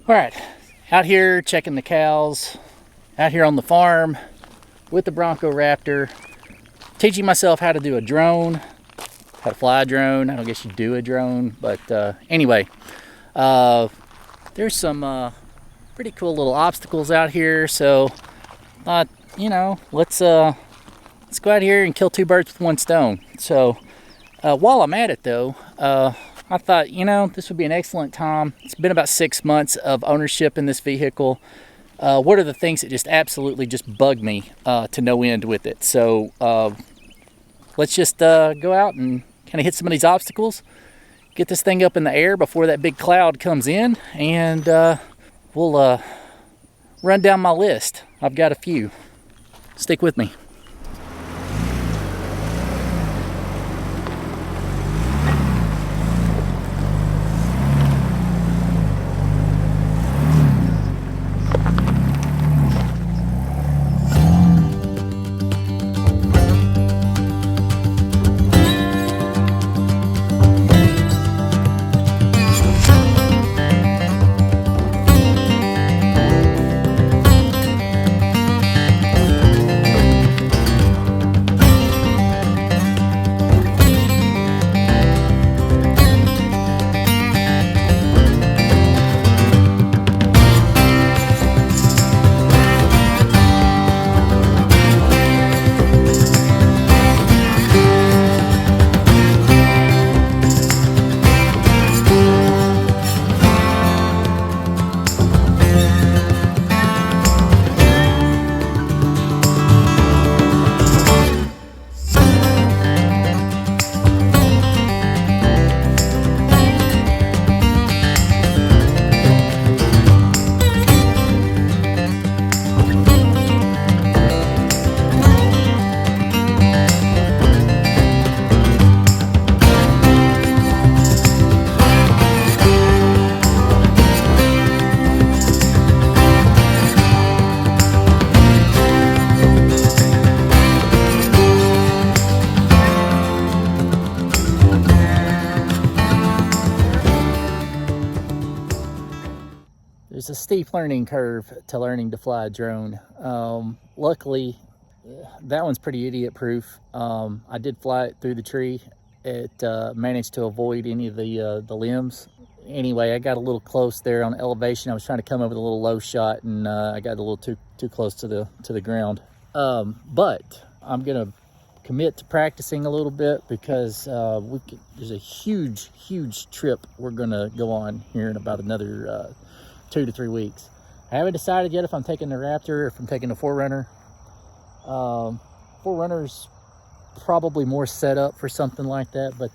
All right, out here checking the cows, out here on the farm with the Bronco Raptor, teaching myself how to do a drone, how to fly a drone. I don't guess you do a drone, but anyway, there's some pretty cool little obstacles out here. So, you know, let's go out here and kill two birds with one stone. So, while I'm at it though, I thought, you know, this would be an excellent time. It's been about 6 months of ownership in this vehicle. What are the things that just absolutely just bug me to no end with it? So let's just go out and kind of hit some of these obstacles, get this thing up in the air before that big cloud comes in, and we'll run down my list. I've got a few. Stick with me. There's a steep learning curve to learning to fly a drone. Luckily, that one's pretty idiot proof. I did fly it through the tree. It managed to avoid any of the limbs. Anyway, I got a little close there on elevation. I was trying to come over the little low shot, and I got a little too close to the ground. But I'm gonna commit to practicing a little bit because there's a huge trip we're gonna go on here in about another 2 to 3 weeks. I haven't decided yet if I'm taking the Raptor or if I'm taking the 4Runner. 4Runner's probably more set up for something like that, but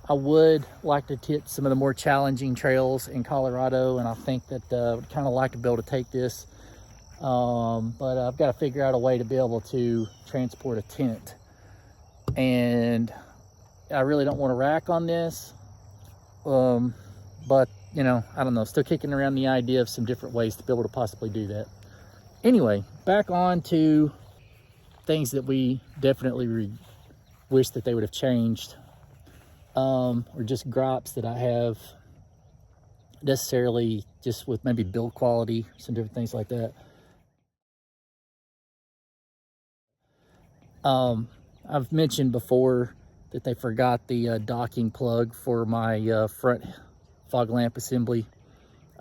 I would like to hit some of the more challenging trails in Colorado, and I think that I would kind of like to be able to take this. But I've got to figure out a way to be able to transport a tent. And I really don't want to rack on this. But you know, I don't know, still kicking around the idea of some different ways to be able to possibly do that. Anyway, back on to things that we definitely wish that they would have changed, or just gripes that I have necessarily just with maybe build quality, some different things like that. I've mentioned before that they forgot the docking plug for my front fog lamp assembly.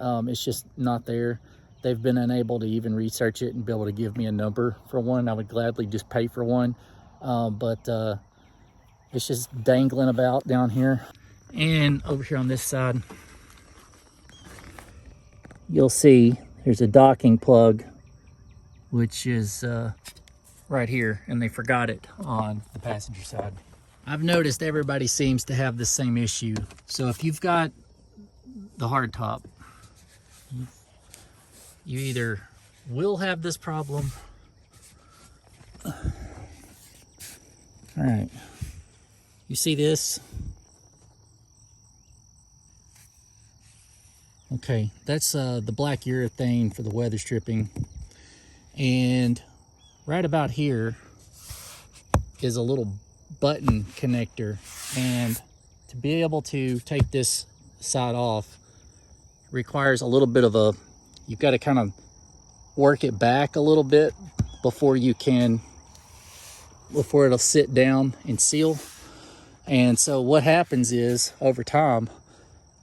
It's just not there. They've been unable to even research it and be able to give me a number for one. I would gladly just pay for one, but it's just dangling about down here. And over here on this side, you'll see there's a docking plug, which is right here, and they forgot it on the passenger side. I've noticed everybody seems to have the same issue. So if you've got the hardtop, you either will have this problem. All right, you see this? Okay, that's the black urethane for the weather stripping, and right about here is a little button connector, and to be able to take this side off, requires a little bit of a, you've got to kind of work it back a little bit before it'll sit down and seal. And so what happens is, over time,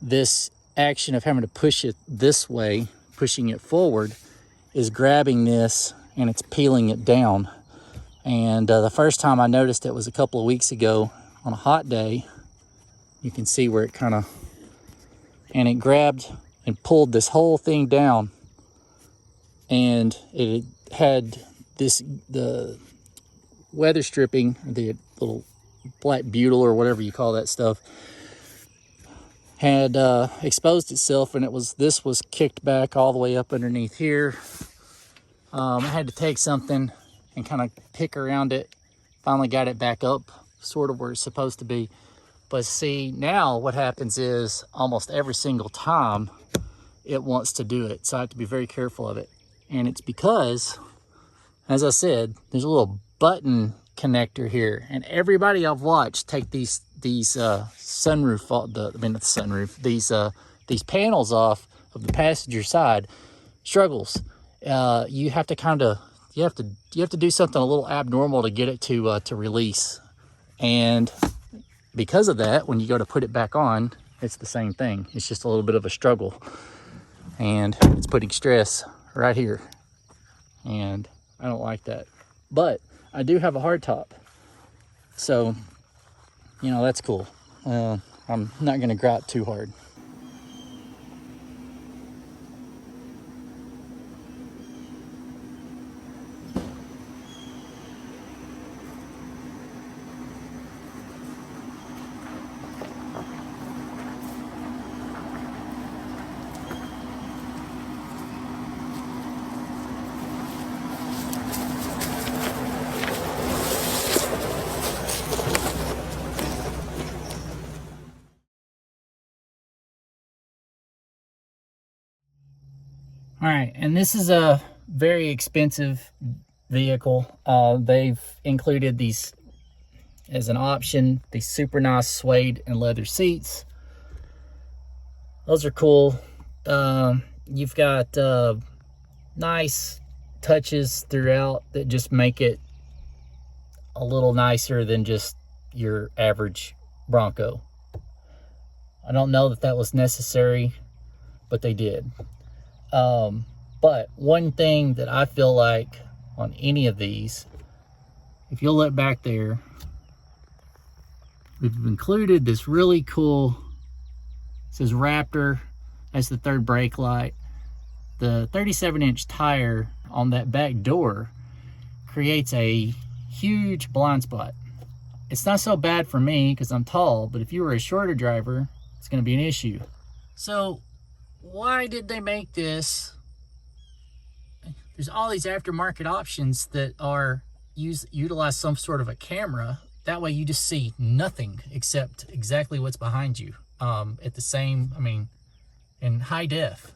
this action of having to push it this way, pushing it forward, is grabbing this and it's peeling it down. And the first time I noticed it was a couple of weeks ago on a hot day. You can see where it kind of, and it grabbed and pulled this whole thing down. And it had the weather stripping, the little black butyl or whatever you call that stuff, had exposed itself, and this was kicked back all the way up underneath here. I had to take something and kind of pick around it. Finally got it back up sort of where it's supposed to be. But see, now what happens is almost every single time it wants to do it, so I have to be very careful of it. And it's because, as I said, there's a little button connector here, and everybody I've watched take these sunroof, these panels off of the passenger side struggles. You have to do something a little abnormal to get it to release. And because of that, when you go to put it back on, it's the same thing. It's just a little bit of a struggle, and it's putting stress right here, and I don't like that. But I do have a hard top, so you know, that's cool. I'm not gonna gripe too hard. All right, and this is a very expensive vehicle. They've included these as an option, these super nice suede and leather seats. Those are cool. You've got nice touches throughout that just make it a little nicer than just your average Bronco. I don't know that that was necessary, but they did. But one thing that I feel like on any of these, if you'll look back there, we've included this really cool, it says Raptor, that's the third brake light. The 37-inch tire on that back door creates a huge blind spot. It's not so bad for me because I'm tall, but if you were a shorter driver, it's going to be an issue. So why did they make this? There's all these aftermarket options that are utilize some sort of a camera. That way you just see nothing except exactly what's behind you at the same, in high def.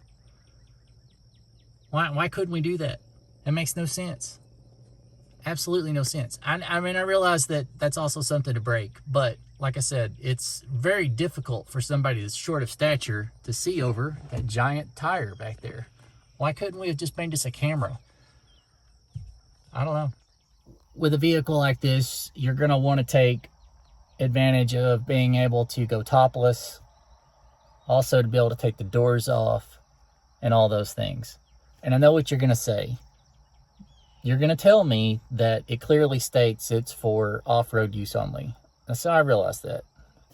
Why couldn't we do that? That makes no sense. Absolutely no sense. I realize that that's also something to break, but like I said, it's very difficult for somebody that's short of stature to see over that giant tire back there. Why couldn't we have just made this a camera? I don't know. With a vehicle like this, you're going to want to take advantage of being able to go topless, also to be able to take the doors off and all those things. And I know what you're going to say. You're going to tell me that it clearly states it's for off-road use only. And so I realize that.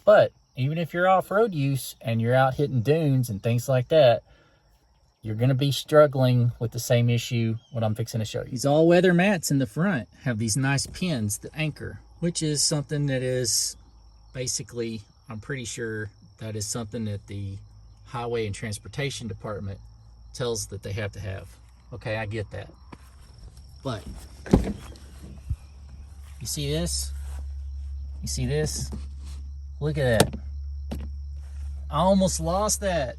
But even if you're off-road use and you're out hitting dunes and things like that, you're going to be struggling with the same issue what I'm fixing to show you. These all-weather mats in the front have these nice pins that anchor, which is something that is basically, I'm pretty sure that is something that the Highway and Transportation Department tells that they have to have. Okay, I get that. But you see this? You see this? Look at that. I almost lost that.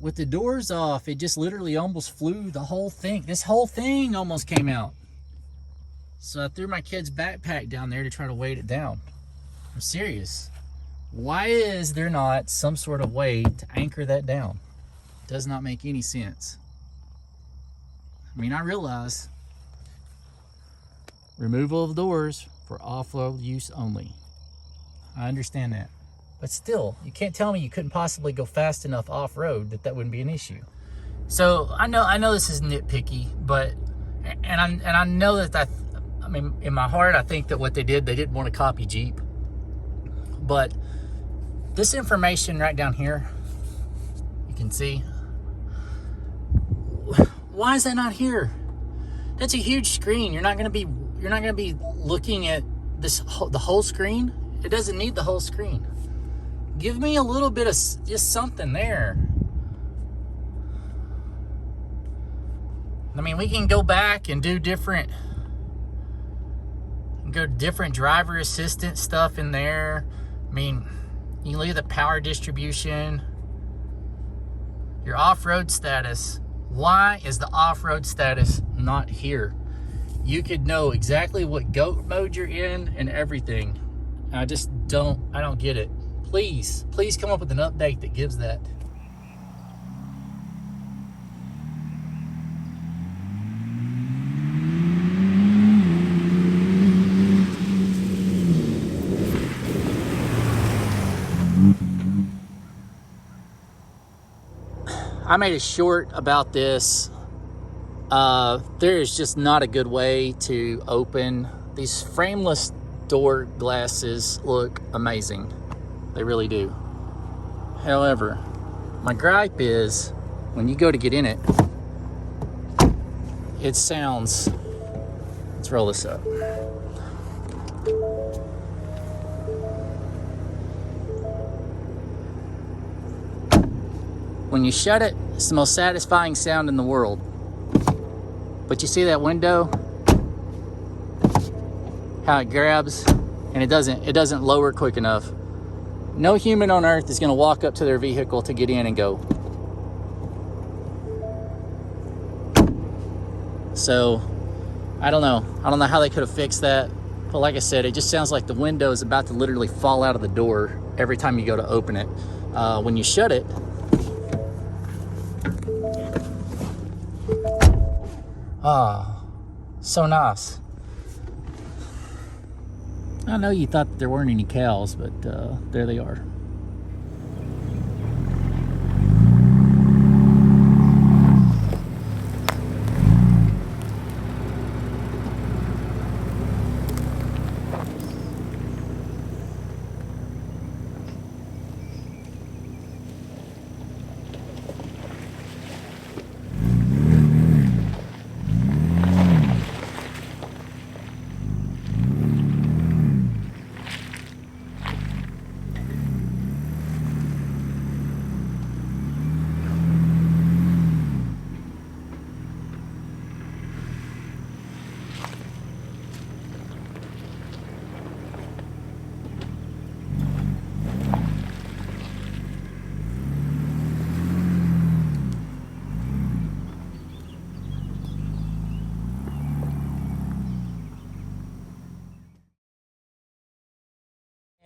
With the doors off, it just literally almost flew the whole thing. This whole thing almost came out. So I threw my kid's backpack down there to try to weight it down. I'm serious. Why is there not some sort of way to anchor that down? Does not make any sense. I mean, I realize removal of doors for off-road use only. I understand that. But still, you can't tell me you couldn't possibly go fast enough off-road that wouldn't be an issue. So I know this is nitpicky, but I know that I mean, in my heart, I think that what they didn't want to copy Jeep. But this information right down here, you can see. Why is that not here? That's a huge screen. You're not going to be looking at the whole screen. It doesn't need the whole screen. Give me a little bit of just something there. I mean, we can go back and do different driver assistant stuff in there. I mean, you can look at the power distribution, your off-road status. Why is the off-road status not here? You could know exactly what goat mode you're in and everything. I don't get it. Please come up with an update that gives that. I made a short about this. There is just not a good way to open these frameless door glasses. Look amazing, they really do. However, my gripe is when you go to get in it, it sounds. Let's roll this up. When you shut it, it's the most satisfying sound in the world. But you see that window? How it grabs, and it doesn't lower quick enough. No human on earth is going to walk up to their vehicle to get in and go. So, I don't know how they could have fixed that. But like I said, it just sounds like the window is about to literally fall out of the door every time you go to open it. When you shut it, so nice. I know you thought there weren't any cows, but there they are.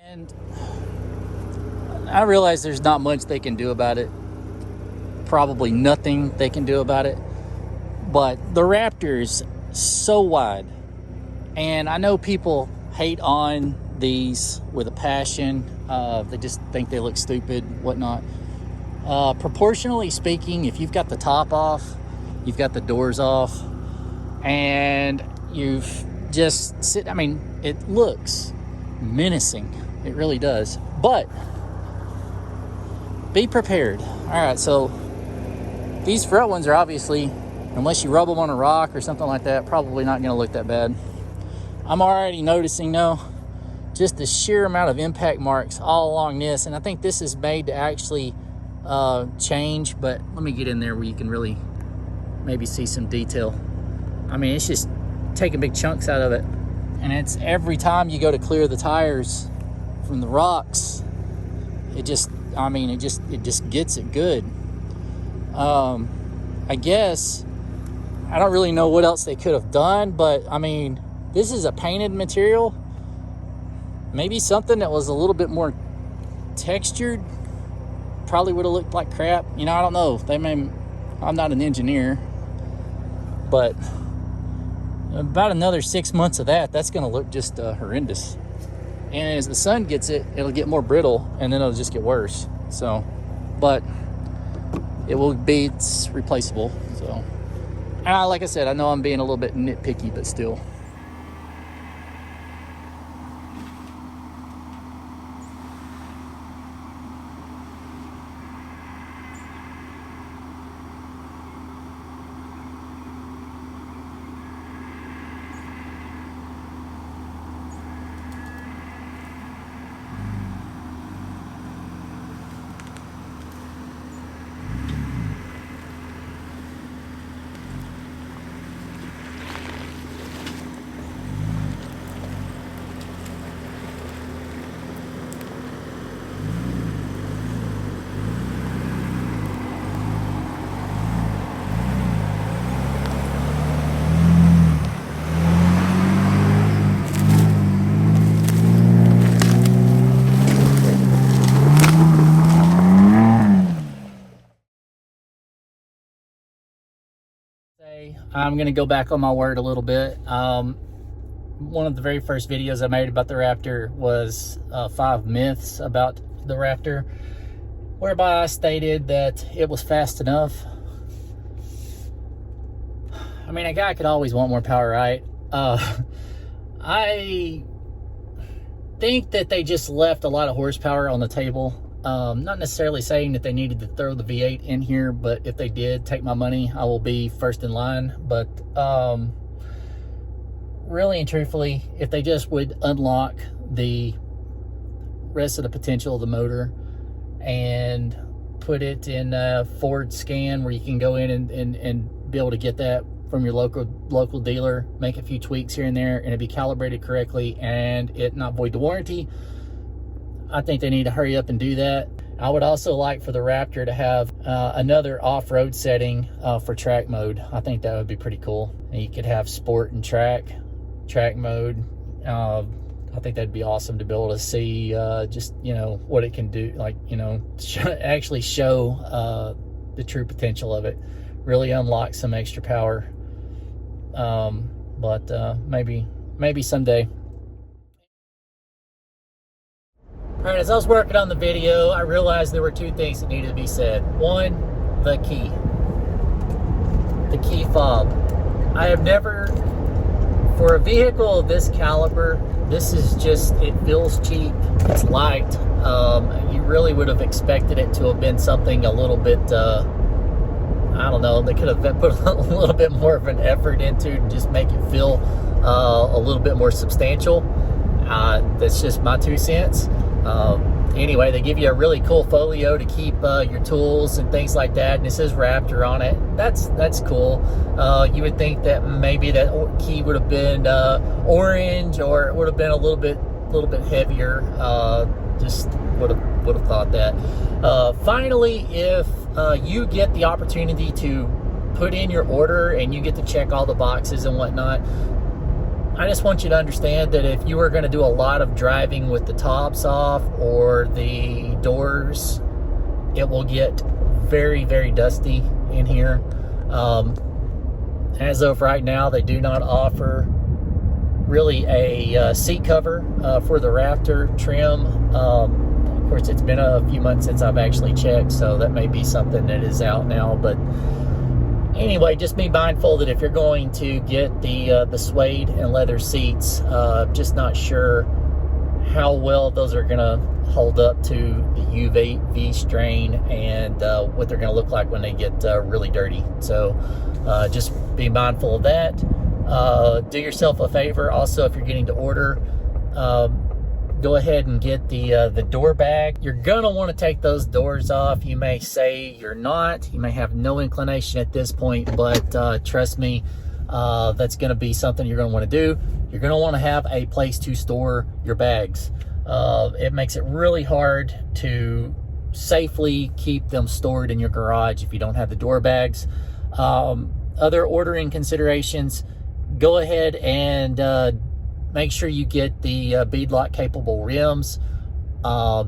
And I realize there's not much they can do about it. Probably nothing they can do about it. But the Raptor's so wide. And I know people hate on these with a passion. They just think they look stupid, whatnot. Proportionally speaking, if you've got the top off, you've got the doors off, and you've just I mean, it looks menacing. It really does. But be prepared. All right, so these front ones are obviously, unless you rub them on a rock or something like that, probably not going to look that bad. I'm already noticing, though, just the sheer amount of impact marks all along this, and I think this is made to actually change, but let me get in there where you can really maybe see some detail. I mean, it's just taking big chunks out of it, and it's every time you go to clear the tires from the rocks, it just gets it good. I guess I don't really know what else they could have done, but I mean, this is a painted material. Maybe something that was a little bit more textured. probably would have looked like crap. You know, I don't know. I'm not an engineer, but about another 6 months of that's going to look just horrendous. And as the sun gets it, it'll get more brittle, and then it'll just get worse. So, but it's replaceable. So, and like I said, I know I'm being a little bit nitpicky, but still. I'm going to go back on my word a little bit. One of the very first videos I made about the Raptor was 5 myths about the Raptor, whereby I stated that it was fast enough. I mean, a guy could always want more power, right? I think that they just left a lot of horsepower on the table. Not necessarily saying that they needed to throw the V8 in here, but if they did, take my money. I will be first in line. But really and truthfully, if they just would unlock the rest of the potential of the motor and put it in a Ford scan where you can go in and be able to get that from your local dealer, make a few tweaks here and there, and it be calibrated correctly and it not void the warranty, I think they need to hurry up and do that. I would also like for the Raptor to have another off-road setting for track mode. I think that would be pretty cool. And you could have sport and track mode. I think that'd be awesome to be able to see just, you know, what it can do, like, you know, actually show the true potential of it, really unlock some extra power. But maybe someday. All right, as I was working on the video, I realized there were 2 things that needed to be said. One, the key fob. I have never, for a vehicle of this caliber, this is just, it feels cheap, it's light. You really would have expected it to have been something a little bit, I don't know, they could have put a little bit more of an effort into to just make it feel a little bit more substantial. That's just my 2 cents. Anyway, they give you a really cool folio to keep your tools and things like that, and it says Raptor on it. That's cool. You would think that maybe that key would have been orange, or it would have been a little bit heavier. Just would have thought that. Finally, if you get the opportunity to put in your order and you get to check all the boxes and whatnot, I just want you to understand that if you are going to do a lot of driving with the tops off or the doors, it will get very, very dusty in here. As of right now, they do not offer really a seat cover for the Raptor trim. Of course, it's been a few months since I've actually checked, so that may be something that is out now. But anyway, just be mindful that if you're going to get the suede and leather seats, just not sure how well those are going to hold up to the UV strain and what they're going to look like when they get really dirty. So just be mindful of that. Do yourself a favor also, if you're getting to order, go ahead and get the door bag. You're gonna want to take those doors off. You may say you're not. You may have no inclination at this point, but trust me, that's gonna be something you're gonna want to do. You're gonna want to have a place to store your bags. It makes it really hard to safely keep them stored in your garage if you don't have the door bags. Other ordering considerations, go ahead and make sure you get the beadlock capable rims.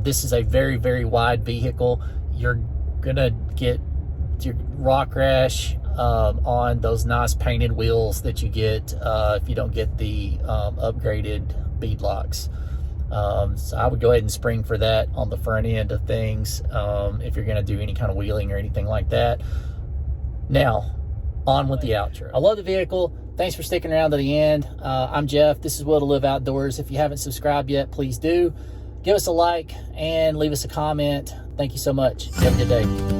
This is a very, very wide vehicle. you're gonna get your rock rash on those nice painted wheels that you get if you don't get the upgraded bead locks. So I would go ahead and spring for that on the front end of things if you're going to do any kind of wheeling or anything like that. Now, on with the outro. I love the vehicle. Thanks for sticking around to the end. I'm Jeff. This is Will to Live Outdoors. If you haven't subscribed yet, please do. Give us a like and leave us a comment. Thank you so much. You have a good day.